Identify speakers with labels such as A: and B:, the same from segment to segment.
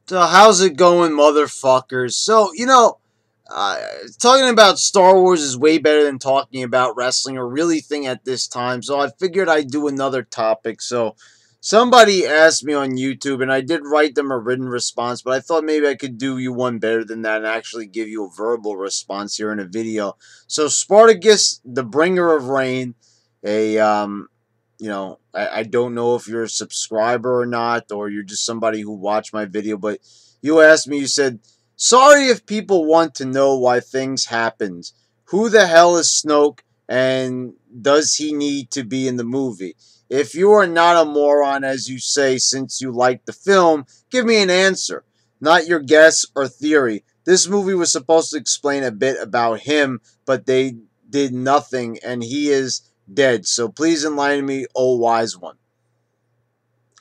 A: So how's it going, motherfuckers? So, talking about Star Wars is way better than talking about wrestling or really thing at this time. So I figured I'd do another topic. So somebody asked me on YouTube, and I did write them a written response, but I thought maybe I could do you one better than that and actually give you a verbal response here in a video. So Spartacus, the bringer of rain, a I don't know if you're a subscriber or not, or you're just somebody who watched my video, but you asked me, you said, sorry if people want to know why things happened. Who the hell is Snoke, and does he need to be in the movie? If you are not a moron, as you say, since you like the film, give me an answer, not your guess or theory. This movie was supposed to explain a bit about him, but they did nothing, and he is dead. So please enlighten me, oh wise one.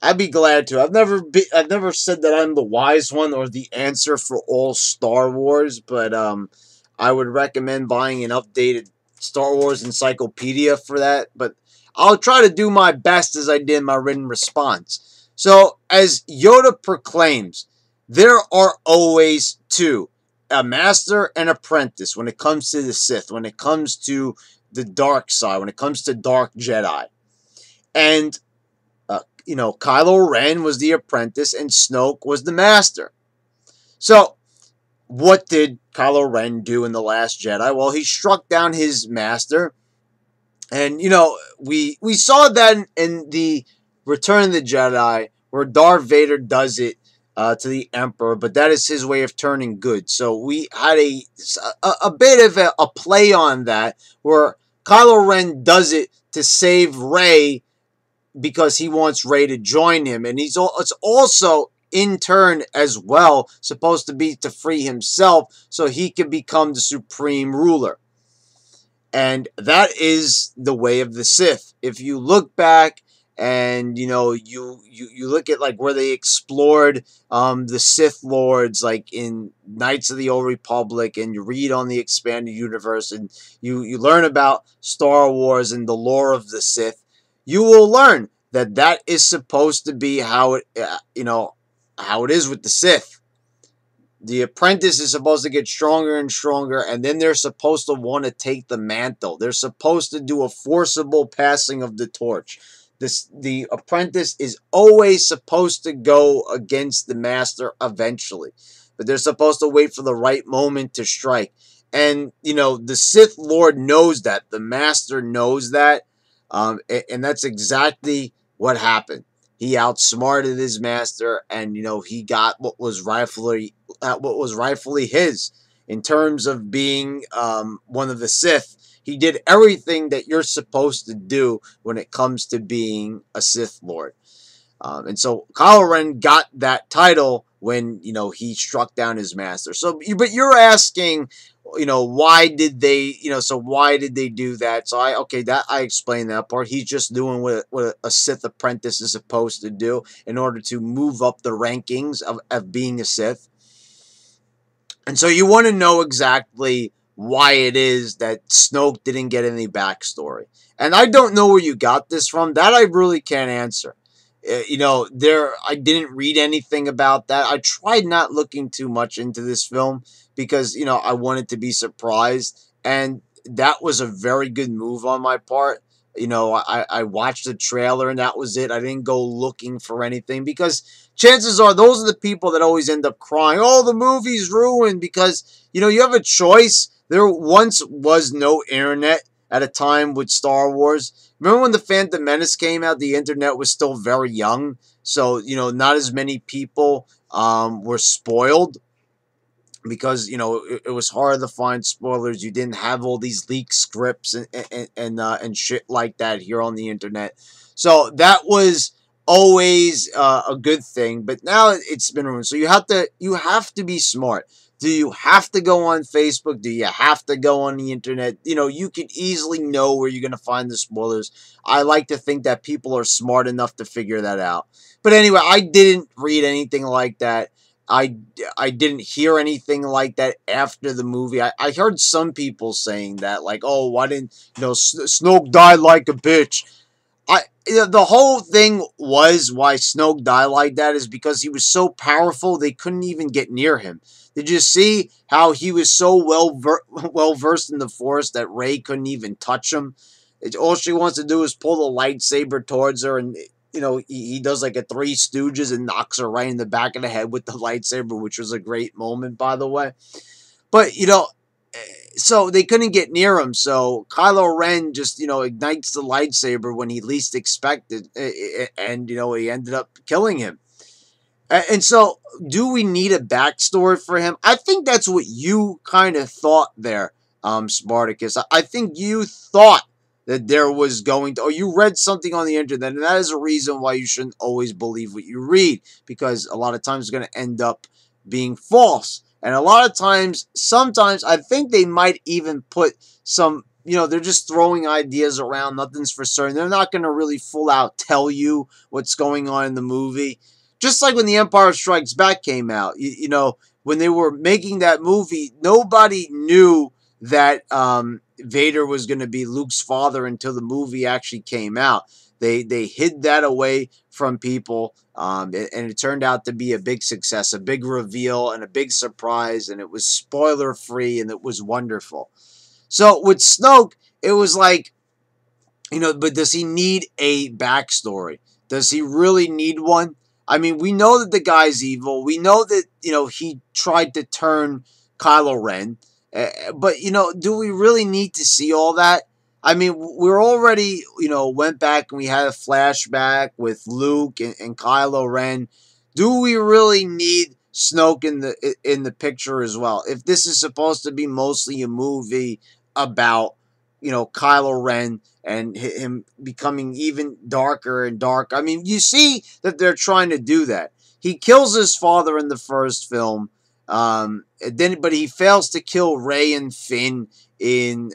A: I'd be glad to. I've never said that I'm the wise one or the answer for all Star Wars, but I would recommend buying an updated Star Wars encyclopedia for that. But I'll try to do my best as I did in my written response. So, as Yoda proclaims, there are always two, a master and apprentice, when it comes to the Sith, when it comes to the dark side, when it comes to dark Jedi. And Kylo Ren was the apprentice and Snoke was the master. So, what did Kylo Ren do in The Last Jedi? Well, he struck down his master. And, we saw that in the Return of the Jedi, where Darth Vader does it to the Emperor, but that is his way of turning good. So, we had a bit of a play on that, where Kylo Ren does it to save Rey, because he wants Rey to join him. And it's also, in turn as well, supposed to be to free himself so he can become the supreme ruler. And that is the way of the Sith. If you look back and, you look at like where they explored the Sith Lords, like in Knights of the Old Republic, and you read on the expanded universe, and you learn about Star Wars and the lore of the Sith, you will learn that is supposed to be how it is with the Sith. The apprentice is supposed to get stronger and stronger, and then they're supposed to want to take the mantle. They're supposed to do a forcible passing of the torch. The apprentice is always supposed to go against the master eventually, but they're supposed to wait for the right moment to strike. And, the Sith Lord knows that. The master knows that. And that's exactly what happened. He outsmarted his master, and he got what was rightfully his in terms of being one of the Sith. He did everything that you're supposed to do when it comes to being a Sith Lord. And so Kylo Ren got that title when, he struck down his master. So, but you're asking, why did they do that? So I explained that part. He's just doing what a Sith apprentice is supposed to do in order to move up the rankings of being a Sith. And so you want to know exactly why it is that Snoke didn't get any backstory. And I don't know where you got this from. That I really can't answer. I didn't read anything about that. I tried not looking too much into this film because, I wanted to be surprised. And that was a very good move on my part. I watched the trailer and that was it. I didn't go looking for anything because chances are those are the people that always end up crying, oh, the movie's ruined, because, you have a choice. There once was no internet at a time with Star Wars. Remember when The Phantom Menace came out, the internet was still very young. So, not as many people were spoiled because, it was hard to find spoilers. You didn't have all these leaked scripts and shit like that here on the internet. So that was always a good thing. But now it's been ruined. So you have to be smart. Do you have to go on Facebook? Do you have to go on the internet? You can easily know where you're going to find the spoilers. I like to think that people are smart enough to figure that out. But anyway, I didn't read anything like that. I didn't hear anything like that after the movie. I heard some people saying that, like, oh, why didn't, Snoke died like a bitch. the whole thing was why Snoke died like that is because he was so powerful they couldn't even get near him. Did you see how he was so well versed in the Force that Rey couldn't even touch him? All she wants to do is pull the lightsaber towards her, and he does like a Three Stooges and knocks her right in the back of the head with the lightsaber, which was a great moment, by the way. But so they couldn't get near him. So Kylo Ren just ignites the lightsaber when he least expected, and he ended up killing him. And so, do we need a backstory for him? I think that's what you kind of thought there, Spartacus. I think you thought that there was going to, or you read something on the internet, and that is a reason why you shouldn't always believe what you read, because a lot of times it's going to end up being false. And a lot of times, sometimes, I think they might even put some, they're just throwing ideas around. Nothing's for certain. They're not going to really full out tell you what's going on in the movie. Just like when The Empire Strikes Back came out, when they were making that movie, nobody knew that Vader was going to be Luke's father until the movie actually came out. They hid that away from people, and it turned out to be a big success, a big reveal, and a big surprise, and it was spoiler free, and it was wonderful. So with Snoke, it was like, but does he need a backstory? Does he really need one? I mean, we know that the guy's evil. We know that, he tried to turn Kylo Ren. But, do we really need to see all that? I mean, we're already, went back and we had a flashback with Luke and Kylo Ren. Do we really need Snoke in the picture as well? If this is supposed to be mostly a movie about, Kylo Ren and him becoming even darker and dark. I mean, you see that they're trying to do that. He kills his father in the first film, but he fails to kill Rey and Finn in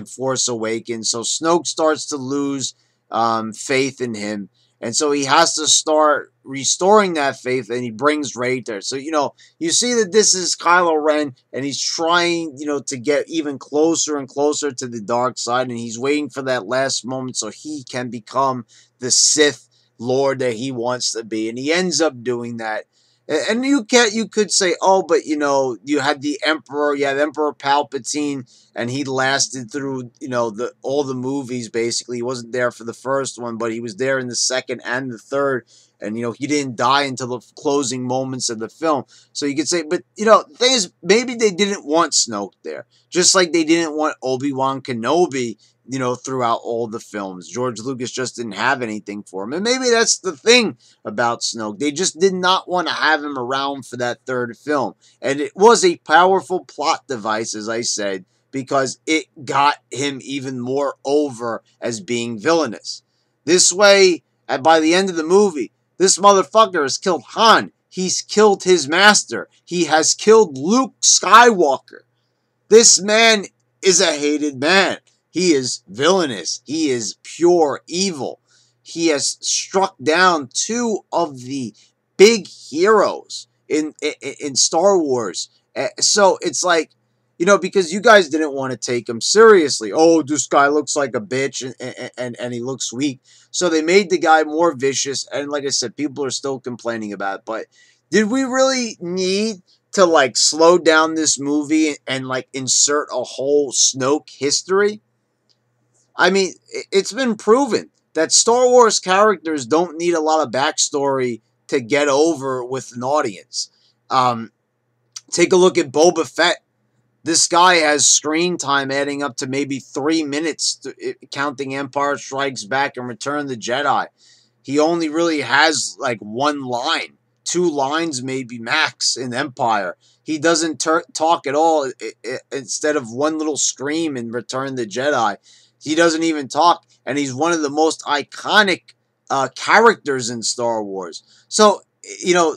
A: Force Awakens. So Snoke starts to lose faith in him. And so he has to start restoring that faith, and he brings Rey there. So, you see that this is Kylo Ren, and he's trying, to get even closer and closer to the dark side, and he's waiting for that last moment so he can become the Sith Lord that he wants to be. And he ends up doing that. And you could say, oh, but you had the Emperor, Emperor Palpatine, and he lasted through all the movies. Basically, he wasn't there for the first one, but he was there in the second and the third, and he didn't die until the closing moments of the film. So you could say, but the thing is, maybe they didn't want Snoke there, just like they didn't want Obi-Wan Kenobi throughout all the films. George Lucas just didn't have anything for him. And maybe that's the thing about Snoke. They just did not want to have him around for that third film. And it was a powerful plot device, as I said, because it got him even more over as being villainous. This way, by the end of the movie, this motherfucker has killed Han. He's killed his master. He has killed Luke Skywalker. This man is a hated man. He is villainous. He is pure evil. He has struck down two of the big heroes in Star Wars. So it's like, because you guys didn't want to take him seriously. Oh, this guy looks like a bitch and he looks weak. So they made the guy more vicious. And like I said, people are still complaining about it. But did we really need to slow down this movie and insert a whole Snoke history? I mean, it's been proven that Star Wars characters don't need a lot of backstory to get over with an audience. Take a look at Boba Fett. This guy has screen time adding up to maybe 3 minutes, counting Empire Strikes Back and Return of the Jedi. He only really has one line, 2 lines maybe max in Empire. He doesn't talk at all. Instead of one little scream in Return of the Jedi, he doesn't even talk, and he's one of the most iconic characters in Star Wars. So,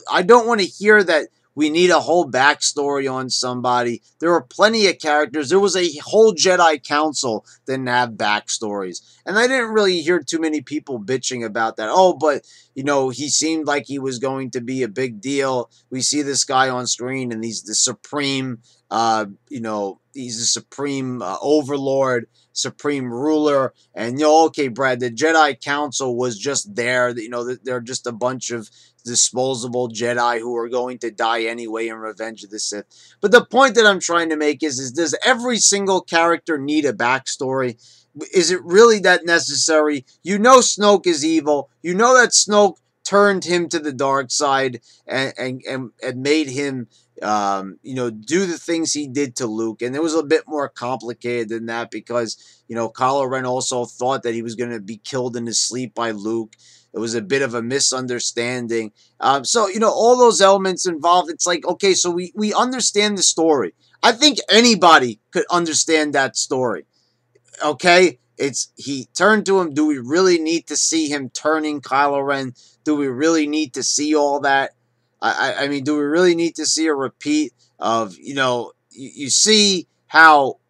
A: I don't want to hear that We need a whole backstory on somebody. There are plenty of characters. There was a whole Jedi Council that didn't have backstories. And I didn't really hear too many people bitching about that. Oh, but, you know, he seemed like he was going to be a big deal. We see this guy on screen, and he's the supreme, he's the supreme overlord, supreme ruler. And, you know, okay, Brad, the Jedi Council was just there. You know, they're just a bunch of disposable Jedi who are going to die anyway in Revenge of the Sith. But the point that I'm trying to make is does every single character need a backstory? Is it really that necessary? You know Snoke is evil. You know that Snoke turned him to the dark side and made him do the things he did to Luke. And it was a bit more complicated than that because, you know, Kylo Ren also thought that he was going to be killed in his sleep by Luke. It was a bit of a misunderstanding. So, you know, all those elements involved, it's like, okay, so we understand the story. I think anybody could understand that story. Okay? He turned to him. Do we really need to see him turning Kylo Ren? Do we really need to see all that? I mean, do we really need to see a repeat of, you know, you see how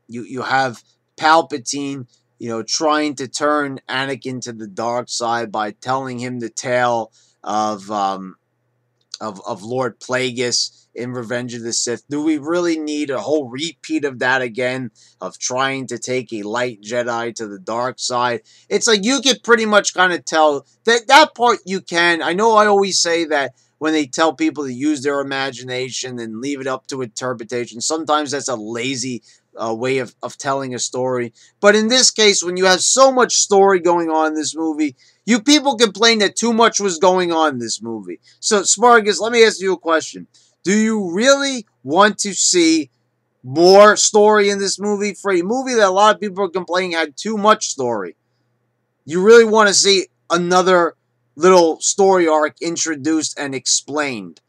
A: you have Palpatine, you know, trying to turn Anakin to the dark side by telling him the tale of Lord Plagueis in Revenge of the Sith. Do we really need a whole repeat of that again, of trying to take a light Jedi to the dark side? It's like you could pretty much kind of tell that part you can. I know I always say that when they tell people to use their imagination and leave it up to interpretation, sometimes that's a lazy way of telling a story. But in this case, when you have so much story going on in this movie, you people complain that too much was going on in this movie. So, Spargus, let me ask you a question. Do you really want to see more story in this movie? For a movie that a lot of people are complaining had too much story, you really want to see another little story arc introduced and explained?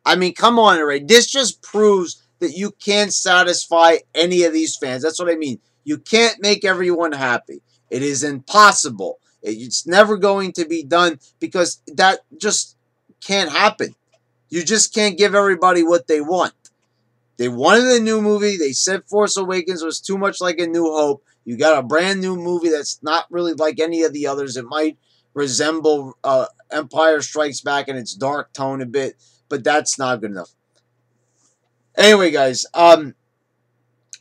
A: I mean, come on, Ray. This just proves that you can't satisfy any of these fans. That's what I mean. You can't make everyone happy. It is impossible. It's never going to be done because that just can't happen. You just can't give everybody what they want. They wanted a new movie. They said Force Awakens was too much like A New Hope. You got a brand new movie that's not really like any of the others. It might resemble Empire Strikes Back in its dark tone a bit, but that's not good enough. Anyway, guys,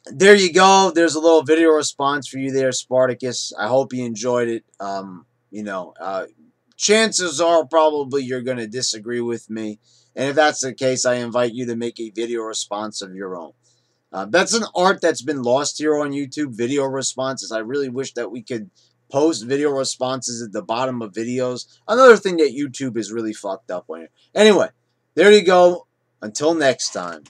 A: there you go. There's a little video response for you there, Spartacus. I hope you enjoyed it. Chances are probably you're going to disagree with me. And if that's the case, I invite you to make a video response of your own. That's an art that's been lost here on YouTube, video responses. I really wish that we could post video responses at the bottom of videos. Another thing that YouTube is really fucked up on. Anyway, there you go. Until next time.